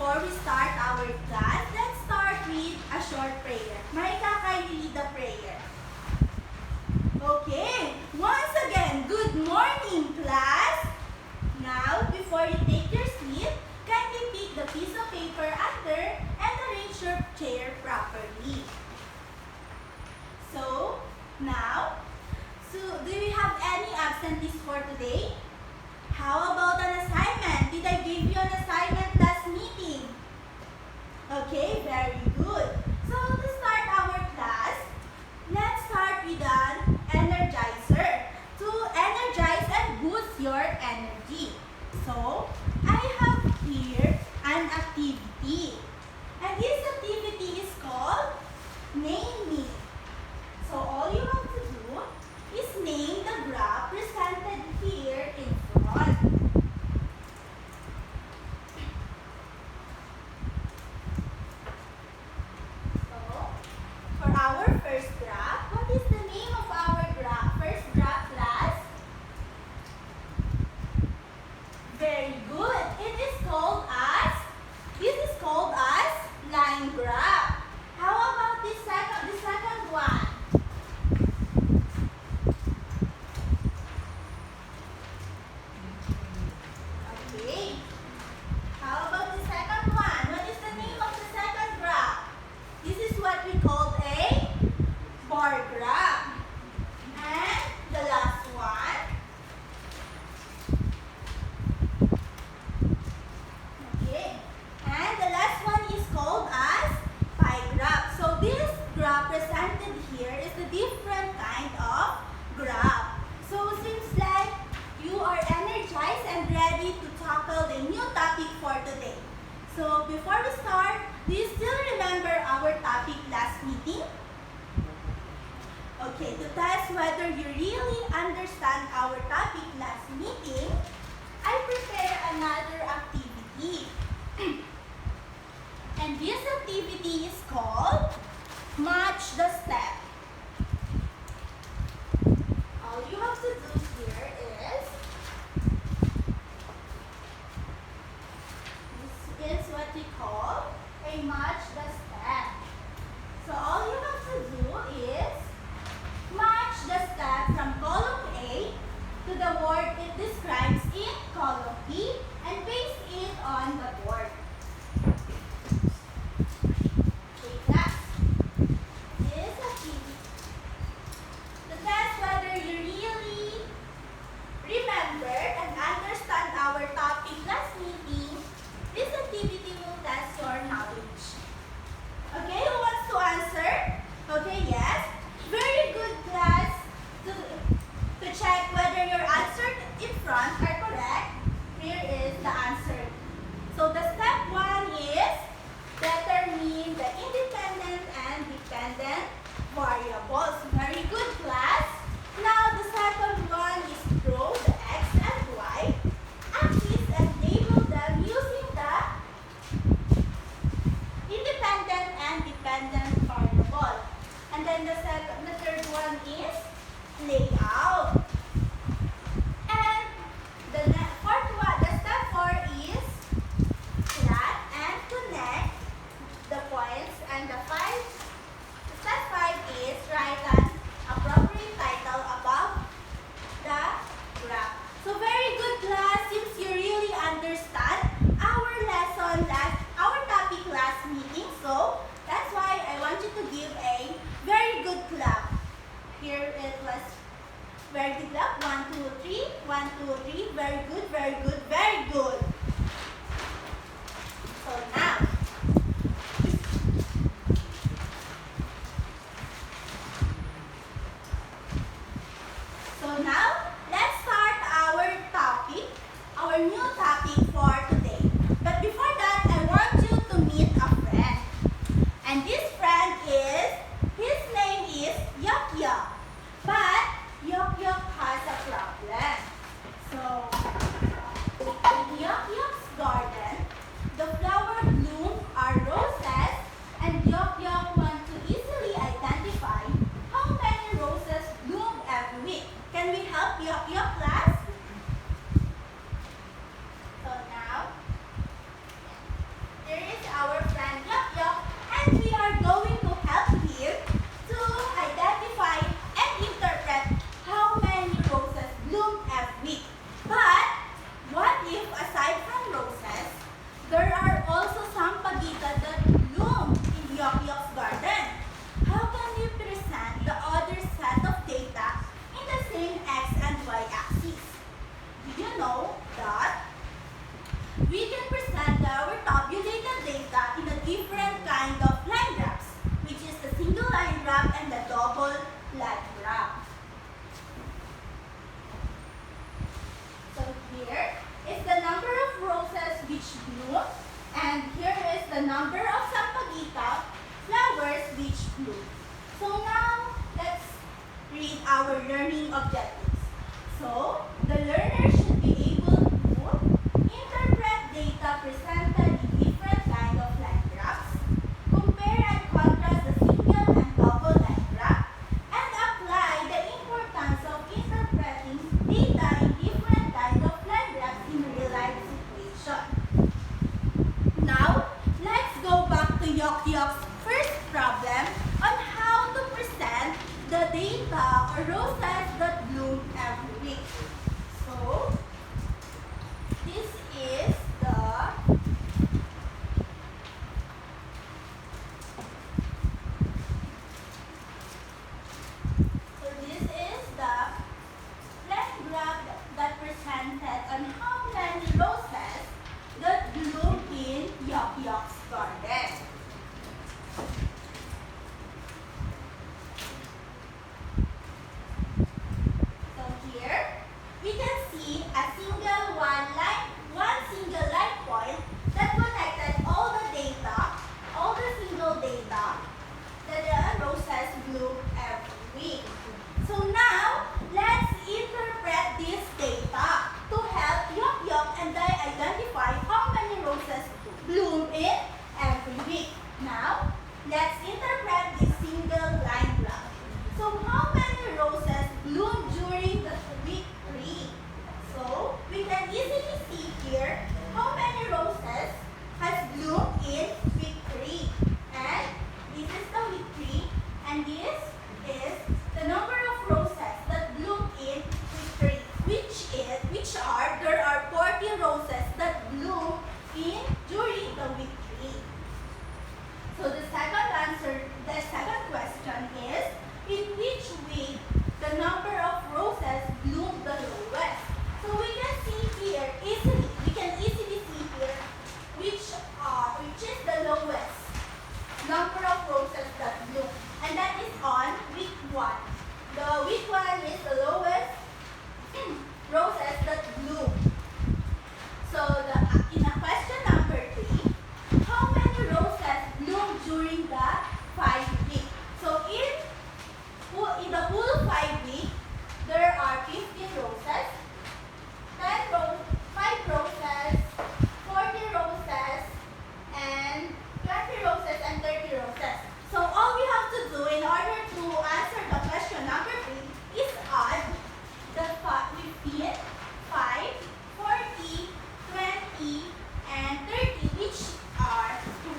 before we start our class, let's start with a short prayer. Micah, can you lead the prayer? Okay, once again, good morning, class. Now, before you take your seat, kindly pick the piece of paper under and arrange your chair properly. So, now, do we have any absentees for today? How about an assignment? Did I give you an assignment last meeting? Okay, very good. So to start our class, let's start with an energizer to energize and boost your energy. So I have here an activity. And this activity is called Name Me. So all you have to do is name the graph presented here in front. So, for our first graph, what is the name of our first graph, class? Very good. This is called as line graph. How about the second one? Okay. How about the second one? What is the name of the second graph? This is what we call a bar graph. And the last one. Okay. And the last one is called as pie graph. So this graph presented here is a different kind of graph. So seems like you are energized and ready to tackle the new topic for today. So before we start, do you still remember our topic last meeting? Okay, to test whether you really understand our topic last meeting, I prepare another activity. And this activity is called Match the Step. All you have to do here is, this is what we call a match the step. So all you have to do is match the step from column A to the word it describes in column B and paste it on the board. Okay, class. This activity to test whether you really remember and understand our topic last meeting. This activity will test your knowledge. Okay, who wants to answer? Okay, yes. Very good, class. To check whether your answers in front are correct, here is the answer. So the step 1 is determine the independent and dependent variables. Very good, class. Now the second one is draw the x and y axis and label them using the independent and dependent variable. And then the third one is layout. And the step 4 is plot and connect the points. And step 5 is write an appropriate title above the graph. So very good, class. Since you really understand our lesson our topic last meeting, so that's why I want you to give a very good clap. Here it was very good clap. 1, 2, 3. 1, 2, 3. Very good, very good, very good. So now, let's start our topic, our new topic for today. But before that, I want you to meet a friend. And this friend his name is Yok Yok. But Yok Yok has a problem. So, with Yok The learner should be able to interpret data presented in different kinds of line graphs, compare and contrast the single and double line graph, and apply the importance of interpreting data in different kinds of line graphs in real-life situation. Now, let's go back to Yok Yok's first problem on how to present the data or roses that bloom every week. So, this is the line graph that presented on how many roses that bloom in Yok Yok's garden. So here we can see a one single line point that connected all the single data that the roses bloom every week. So now let's interpret this data to help Yok Yok and I identify how many roses bloom in every week. Now let's interpret this single line graph. So how many roses bloom during the week 3? So we can easily see here how many roses has bloomed in week 3. And this is the week 3 and this is the number of roses that bloom in week 3, there are 40 roses that bloom during the week 3. So the second question is, in which week the number of roses bloom the lowest? So we can easily see here which is the lowest number of roses that bloom, and that is on week 1. The week 1 is the lowest roses that bloom. So in a question number 3, how many roses bloom during the 5 week? So in the whole 5 week, there are 15 roses, 5 roses, 40 roses, and 20 roses, and 30 roses. So all we have to do in order to answer the question number 3 is add the 15, 5, 40, 20, and 30,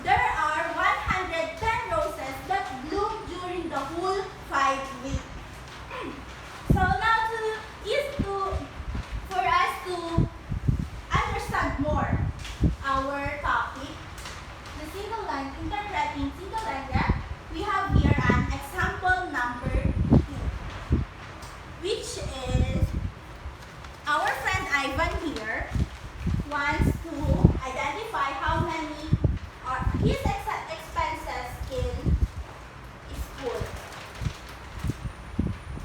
there are 110 roses that bloom during the whole 5 weeks. So now for us to understand more our topic, interpreting single line graph, we have here an example number 2, which is our friend Ivan here wants to identify how many are his expenses in school.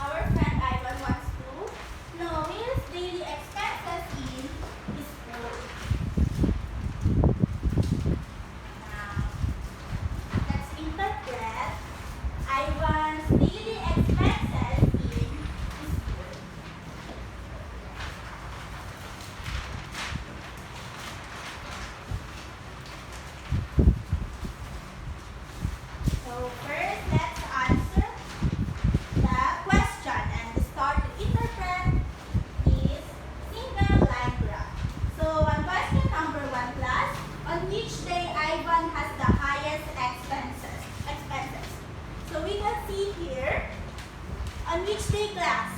Our friend Ivan wants to know his daily expenses in school. Now, let's interpret Ivan's daily expenses in school. So first, let's answer the question and start to interpret this single line graph. So on question number 1 class, on which day Ivan has the highest expenses? So we can see here, on which day class?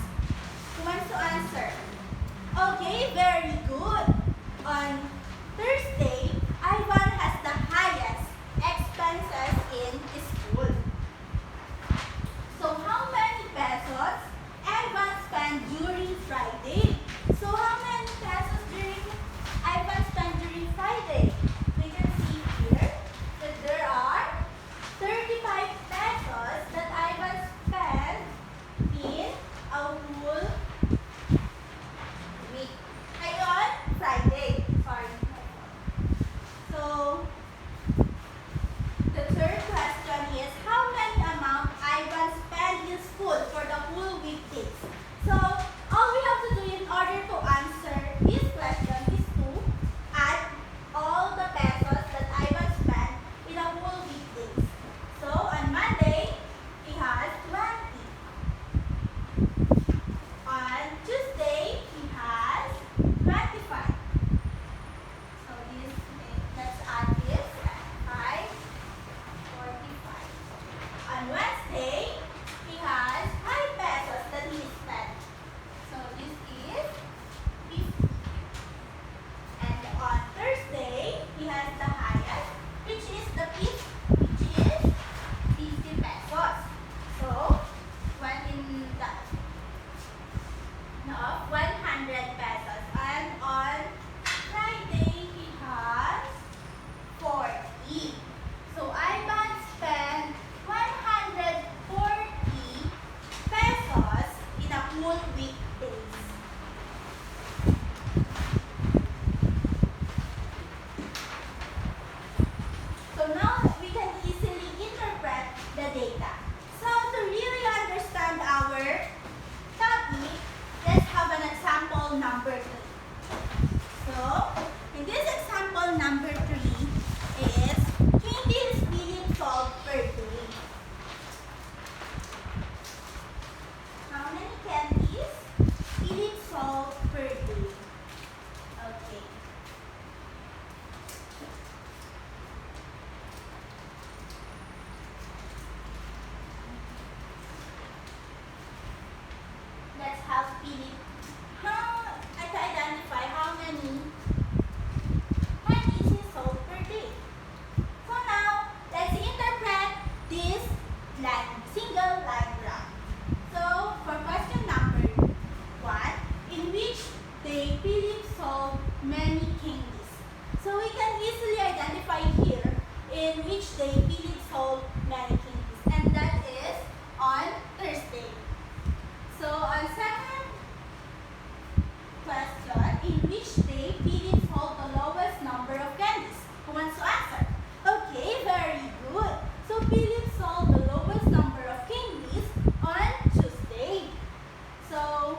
Who wants to answer? Okay, very good. On Thursday, Ivan has the highest expenses in school. So how many pesos Ivan spent during Friday? So how many pesos Ivan spent during Friday? We can see here that there are 35 pesos that Ivan spent in a whole week. number 3. So, in this example, number 3 is 20 spilling salt per day. How many candies spilling salt per day? Okay. Let's have Philip. To identify how many candies he sold per day. So now, let's interpret this single line graph. So, for question number 1, in which day Philip sold many candies? So, we can easily identify here in which day Philip sold many candies. And that is on Thursday. So, on second question, in which day Philip sold the lowest number of candies? Who wants to answer? Okay, very good. So, Philip sold the lowest number of candies on Tuesday. So,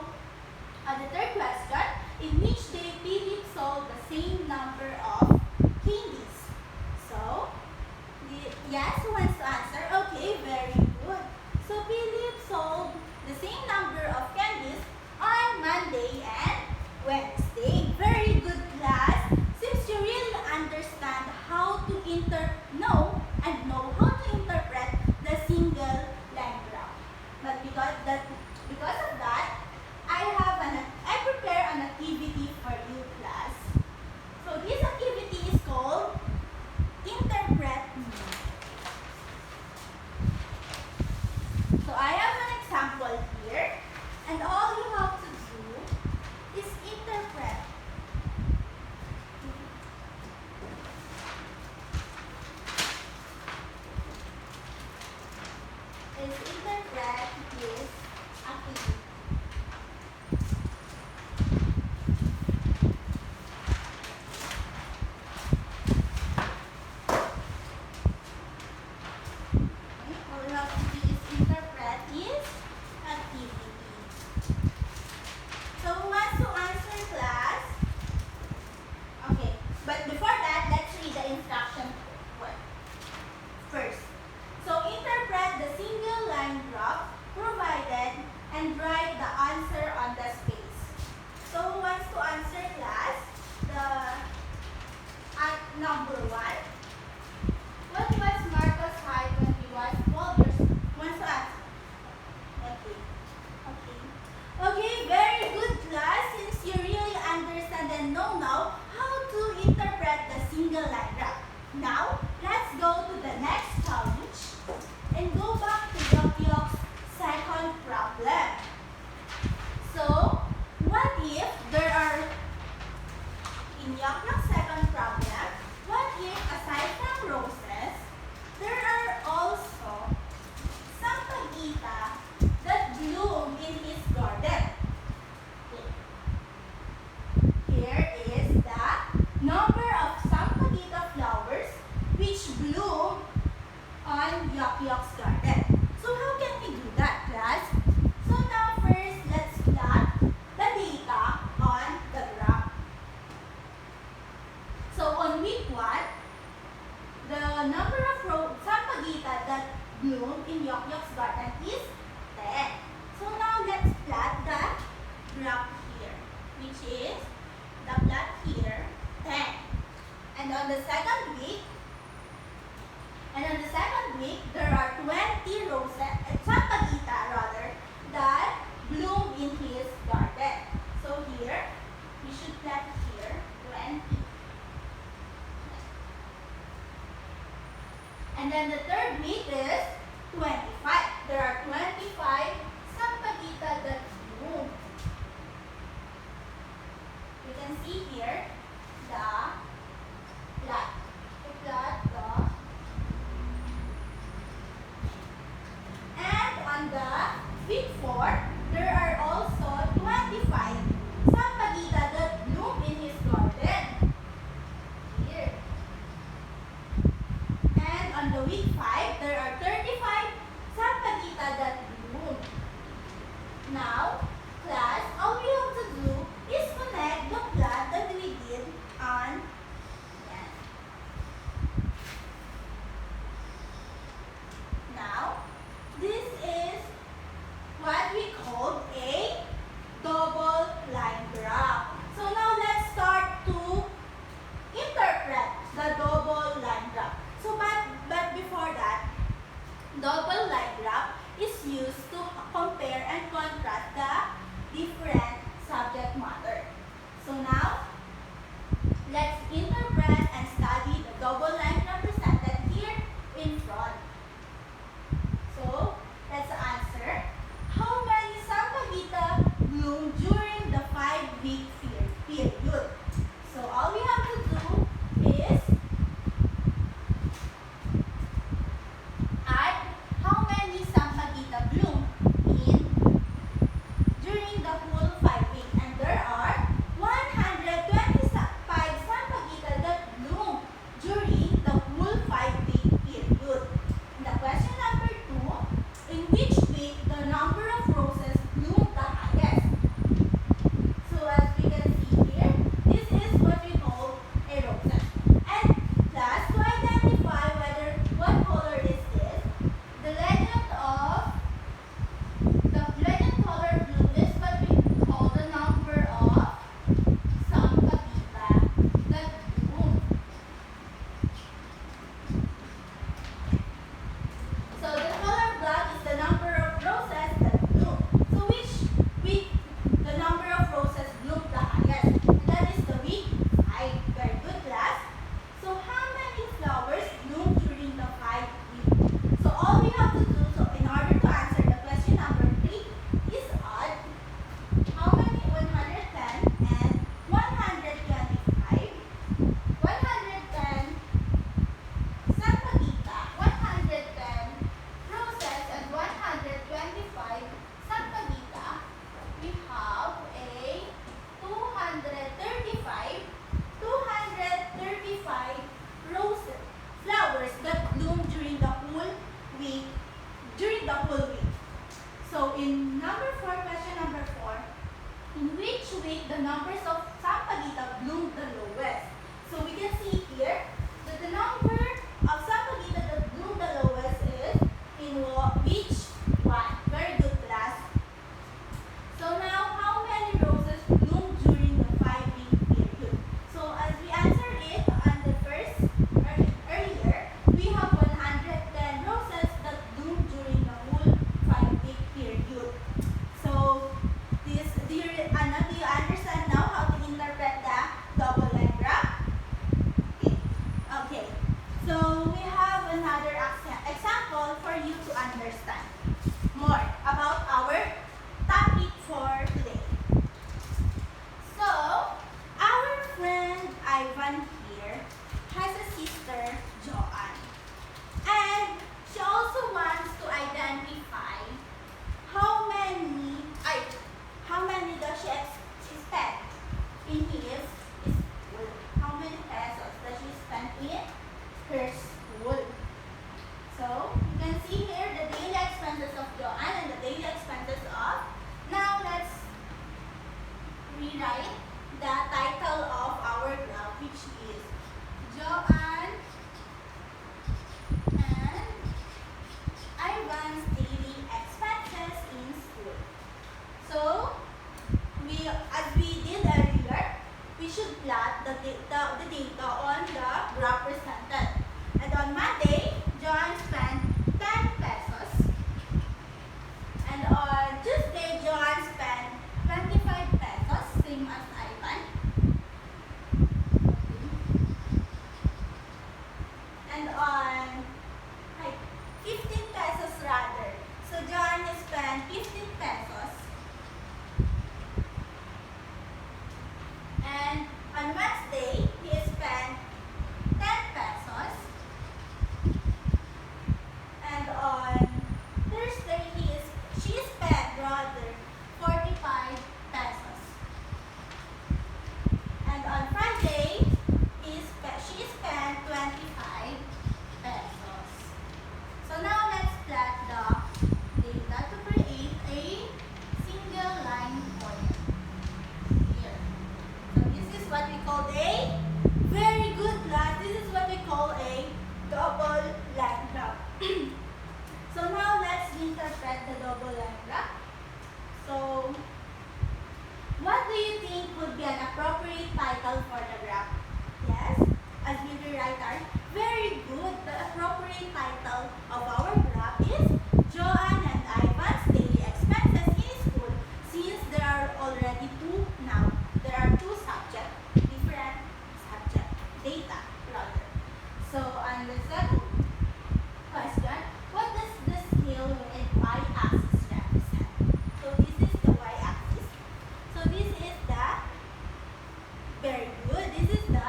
on the third question, in which day Philip sold the same number of candies? So, yes, who wants to answer? Okay, very good. So, Philip sold the same number of candies on Monday and Wednesday. Very good, class. Since you really understand how to know how to interpret the single line graph. But because of that, I prepare an activity for you, class. So this activity is called Interpret Me. So I have an example here, and all you have to do is interpret. Interpret this activity. All you have to do is interpret this activity. So who wants to answer, class? Okay, but before that, let's read the instruction first. So interpret the single line graph provided and write the answer on the space. So who wants to answer, class? At number 1. What was Marcos' height when he was 12 years old? Who wants to answer? Okay, very good, class. Since you really understand and know now how to interpret the single line graph. Now, let's go to the next challenge and go back to Yokyok's second problem. So, what if there are, in Yokyok's second problem, what if aside from roses, there are also sampagita that bloom in his garden? Here is the number of sampagita flowers which bloom on Yokyok's garden. So how can we do that, class? So now first, let's plot the data on the graph. So on week 1, the number of sampagita that bloom in Yokyok's garden is 10. So now let's plot the graph here, which is the plot here, 10. And on the second week, there are 20 roses, sampagita rather, that bloom in his garden. So here, we should plot here 20. And then the third week is 25. There are 25 sampagita that bloom. You can see here the plot. And on the week 4, there are also 25 sampagita that bloom in his garden. Here. And on the week 5, there are 35 sampagita that bloom. Now, class, all we have to do is connect numbers of Sampaguita bloomed the lowest. So we can see here that the number of Sampaguita that bloomed the lowest is in which one? Very good, class. So now, how many roses bloomed during the 5-week period? So as we answered it on the first earlier, we have 110 roses that bloomed during the whole 5-week period. So this, do you understand now how to interpret the double line graph? Okay. So we have another example for you to understand more about our topic for today. So, our friend Ivan here has a sister, Joanne. And she also wants to identify how many does she spend in his school. How many pesos does she spend in her school? So, you can see here the daily expenses of Joanne and the daily expenses of. Now, let's rewrite the title of our graph, which is Joanne and Ivan's daily expenses in school. So, as we did earlier, we should plot the data on the graph presented. And on Monday, Joanne spent 10 pesos. And on Tuesday, Joanne spent 25 pesos, same as Ivan. And on 15 pesos rather. So Joanne spent 15 pesos. And on Wednesday, he spent 10 pesos. And on Thursday, she spent rather 45 pesos. And on Friday, she spent 25 pesos. So now let's plot the data to create a single line point here. So this is what we call a very good class. This is what we call a double line graph. So now let's interpret the double line graph. So what do you think would be an appropriate title for the graph? Yes, as we rewrite our very good, the appropriate title of our graph is Joanne and Ivan's daily expenses in school, since there are already two now. There are two subjects, different subject data rather. So on the second question, what does the scale and y-axis represent? So this is the y-axis. So this is the, very good, this is the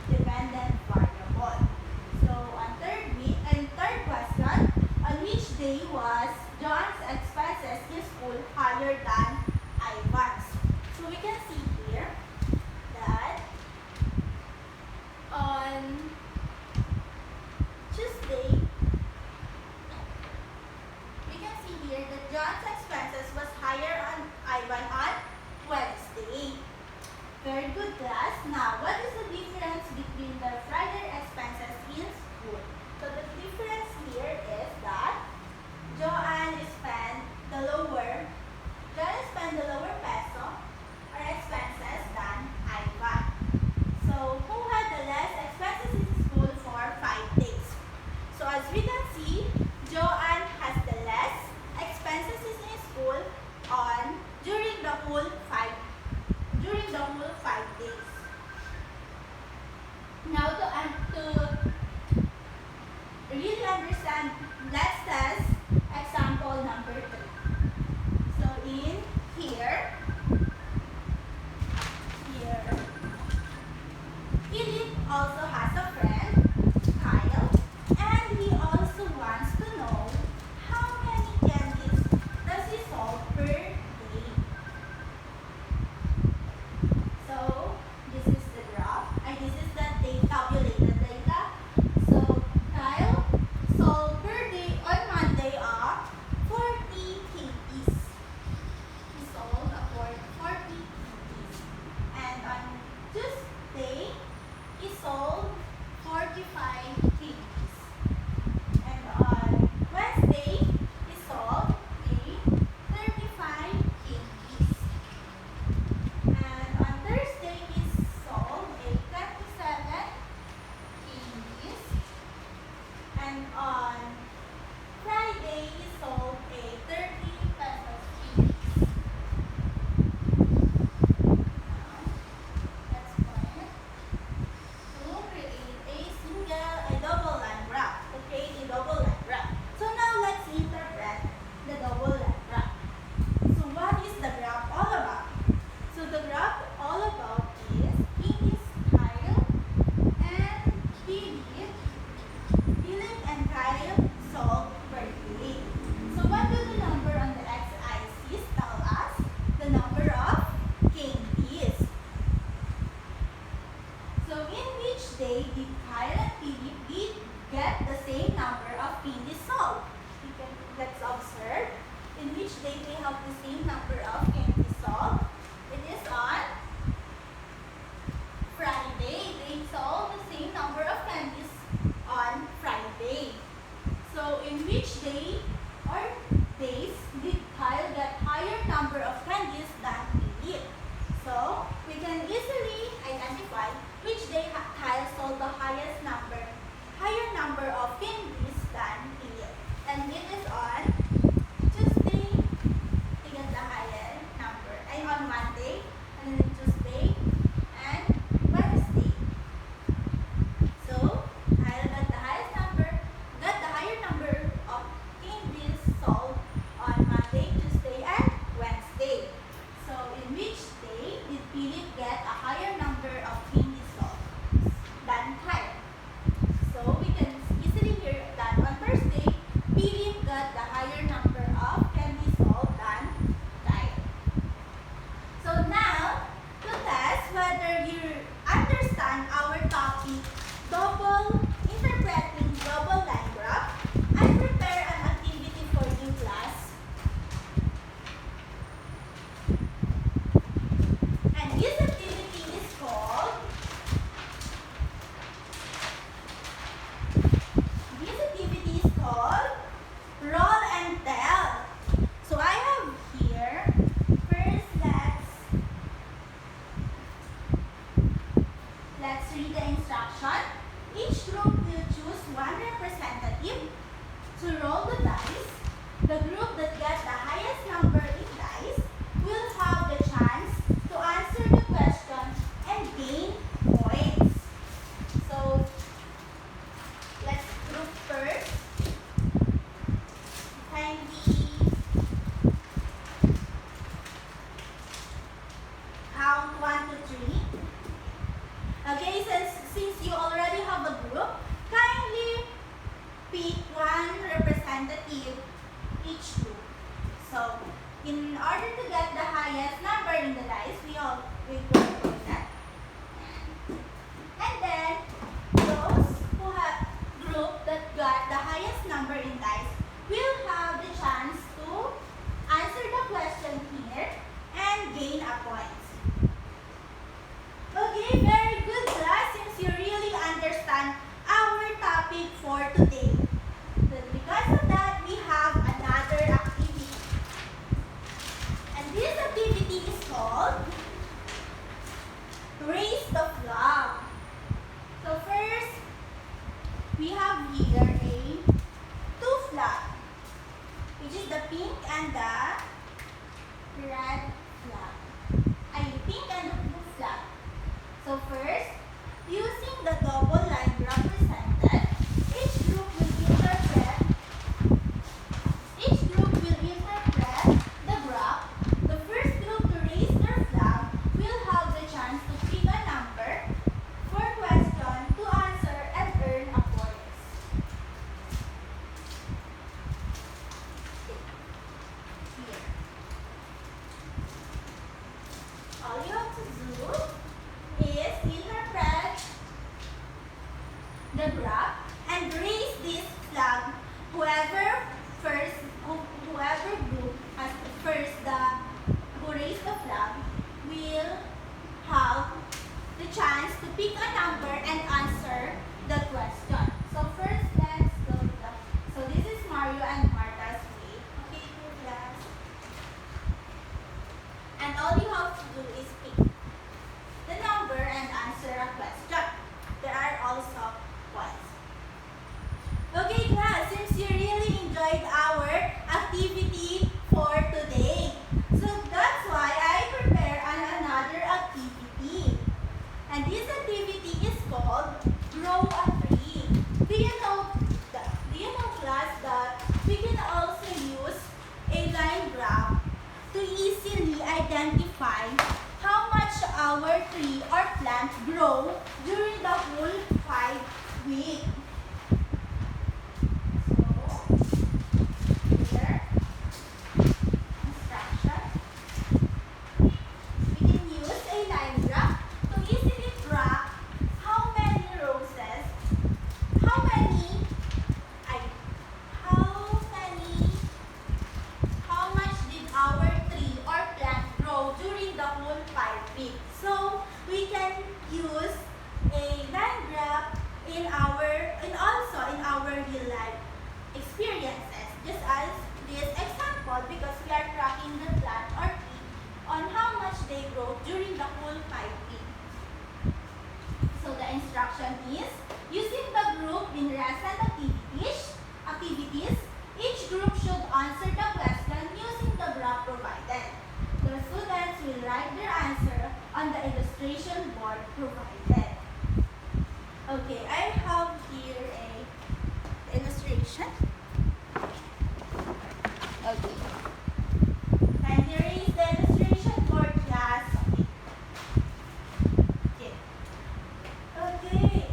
dependent variable. So on third question, on which day was John's expenses in school higher than Ivan's? So we can see here that on Tuesday, we can see here that John's expenses was higher on Ivan on Wednesday. Very good, class. Now, what is the difference between the Friday expenses in school? So the difference here is that Joanne spent the lower peso or expenses than Ivan. So who had the less expenses in school for 5 days? So as we can see, Joanne has the less expenses in school during the whole 5 days. Now to really understand, let's test example number 3. So in here, Philip also has a friend, Kyle, and he also wants to know how many candies does he solve per day. So this is the graph, and this is the calculated data. So Kyle solved per day on Monday 40 kgs. He solved 40 kgs. which day did Kyle and Philip get the same number of candies sold? Let's observe. In which day they have the same number of candies sold? It is on Friday. They sold the same number of candies on Friday. So in which day or days did Kyle get higher number of candies than Philip? So we can easily identify which day Kyle sold the higher number of candies than Philip. And it is on Tuesday, he got the higher number. And on Monday, and then Tuesday, and Wednesday. So Kyle got the higher number of candies sold on Monday, Tuesday, and Wednesday. So in which day did Philip get a higher number of candies sold than Kyle? So we can easily hear that on Thursday, Philip got the higher number of candies sold than Kyle. So now, to test whether you understand our topic, interpreting double line graph, I prepare an activity for you, class. And this activity is called roll and tell. So I have here, first let's read the instruction. Each group will choose one representative to roll the dice. The group that gets the highest number in dice will have the chance to answer the question and gain points. So let's group first. Kindly count 1 to 3. Okay, since you already have a group, kindly pick one representative each group. So, in order to get the highest number in the dice, we go for that. And then, those who have group that got the highest number in dice will have the chance to answer the question here and gain a point. Okay, very good, class, since you really understand our topic for today. So because of that, we have another activity. And this activity is called raise the flag. So first, we have here a two flag, which is the pink and the red flag. Pink and the blue flag. So first, using the double line graph presented, each group will interpret the graph. The first group to raise their flag will have the chance to pick a number for question to answer and earn a points. Here. All you have to do is interpret the graph and raise this flag. Whoever group has who raised the flag will have the chance to pick a number and answer the question. So first, let's go to so this is Mario and Martha's way. Okay, class. And all you have to do is pick the number and answer a question. There are also points. Okay, class, since you really enjoyed our activity for today, so that's why I prepare another activity. And this activity is called grow a tree. Do you know, class, that we can also use a line graph to easily identify how much our tree or plant grow during the whole 5 weeks. So, here, instruction. We can use a line graph to easily track how many rows can use a line graph in also in our real life experiences, just as this example, because we are tracking the plant or tree on how much they grow during the whole 5 weeks. So the instruction is, using the group in recent activities, each group should answer the question using the graph provided. The students will write their answer on the illustration board provided. Okay, I have here a illustration. Okay. And here is the illustration board, class. Okay. Okay.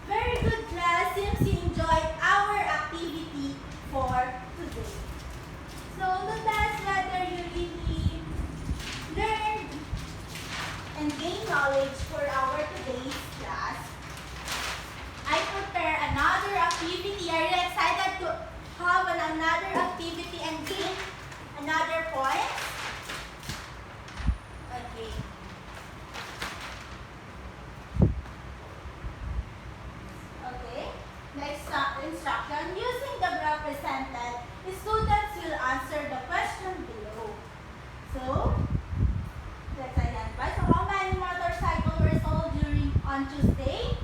Very good, class. Seems you enjoyed our activity for today. So let us whether you really learned and gain knowledge for our today's class. I prepare another activity. Are you excited to have another activity and gain another point? Okay. Okay. Next instruction. Using the graph presented, the students will answer the question below. So, let's identify. So, how many motorcycles were sold on Tuesday?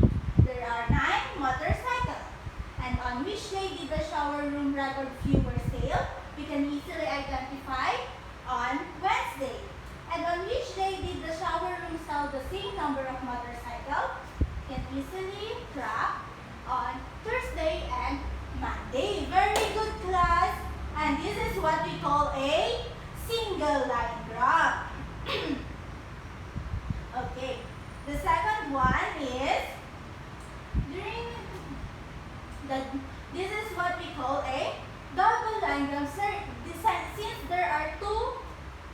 There are 9 motorcycles. And on which day did the shower room record fewer sales? We can easily identify on Wednesday. And on which day did the shower room sell the same number of motorcycles? We can easily track on Thursday and Monday. Very good, class. And this is what we call a single line graph. Okay. The second one is this is what we call a double line graph. Since there are 2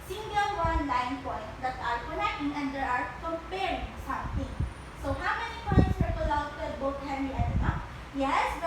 single one-line points that are connecting and they are comparing something. So how many points were collected, both Henry and Emma? Yes,